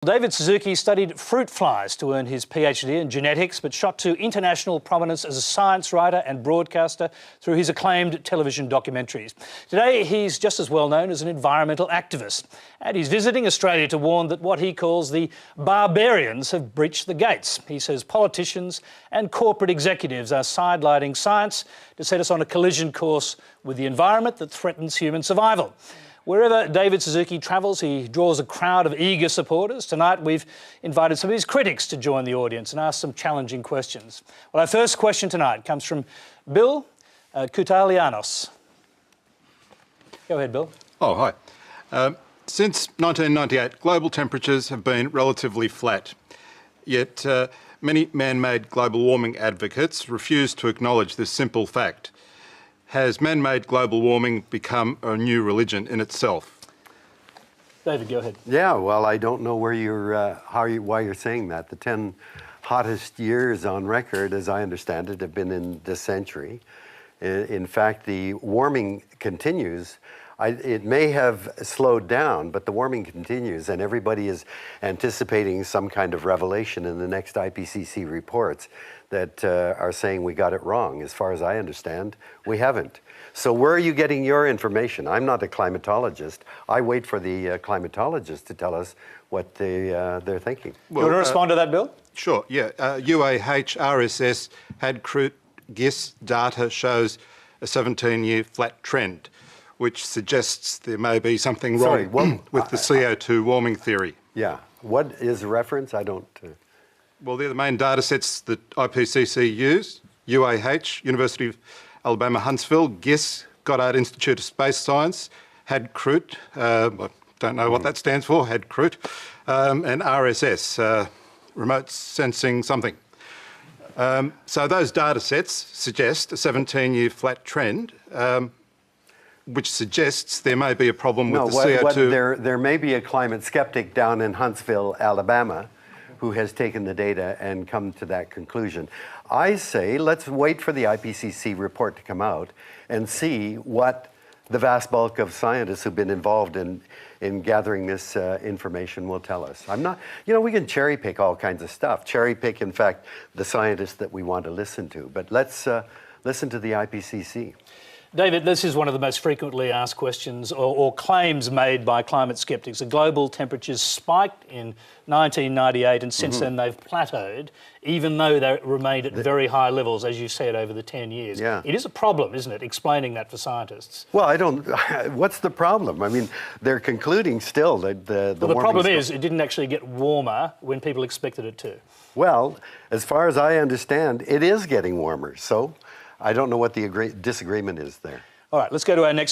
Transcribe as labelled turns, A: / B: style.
A: David Suzuki studied fruit flies to earn his PhD in genetics, but shot to international prominence as a science writer and broadcaster through his acclaimed television documentaries. Today, he's just as well known as an environmental activist, and he's visiting Australia to warn that what he calls the barbarians have breached the gates. He says politicians and corporate executives are sidelining science to set us on a collision course with the environment that threatens human survival. Wherever David Suzuki travels, he draws a crowd of eager supporters. Tonight, we've invited some of his critics to join the audience and ask some challenging questions. Well, our first question tonight comes from Bill Koutalianos. Go ahead, Bill.
B: Oh, hi. Since 1998, global temperatures have been relatively flat, yet many man-made global warming advocates refuse to acknowledge this simple fact. Has man-made global warming become a new religion in itself?
A: David, go ahead.
C: Yeah, well, I don't know where why you're saying that. The 10 hottest years on record, as I understand it, have been in this century. In fact, the warming continues. It may have slowed down, but the warming continues, and everybody is anticipating some kind of revelation in the next IPCC reports that are saying we got it wrong. As far as I understand, we haven't. So where are you getting your information? I'm not a climatologist. I wait for the climatologists to tell us what they're thinking.
A: Well, you want to respond to that, Bill?
B: Sure, yeah. UAH, RSS, HADCRUT, GIS data shows a 17-year flat trend, which suggests there may be something wrong with the CO2 warming theory.
C: Yeah. What is the reference? I don't...
B: Well, they're the main data sets that IPCC use. UAH, University of Alabama, Huntsville, GIS, Goddard Institute of Space Science, HADCRUT, I don't know what that stands for, HADCRUT, and RSS, Remote Sensing Something. So those data sets suggest a 17-year flat trend, which suggests there may be a problem with the CO2.
C: There may be a climate skeptic down in Huntsville, Alabama, who has taken the data and come to that conclusion. I say let's wait for the IPCC report to come out and see what the vast bulk of scientists who've been involved in gathering this information will tell us. I'm not, we can cherry pick all kinds of stuff. Cherry pick, in fact, the scientists that we want to listen to. But let's listen to the IPCC.
A: David, this is one of the most frequently asked questions or claims made by climate skeptics. The global temperatures spiked in 1998 and since then they've plateaued, even though they remained at very high levels, as you said, over the 10 years.
C: Yeah.
A: It is a problem, isn't it, explaining that for scientists?
C: Well, what's the problem? I mean, they're concluding still that the
A: problem is it didn't actually get warmer when people expected it to.
C: Well, as far as I understand, it is getting warmer, so I don't know what the disagreement is there.
A: All right, let's go to our next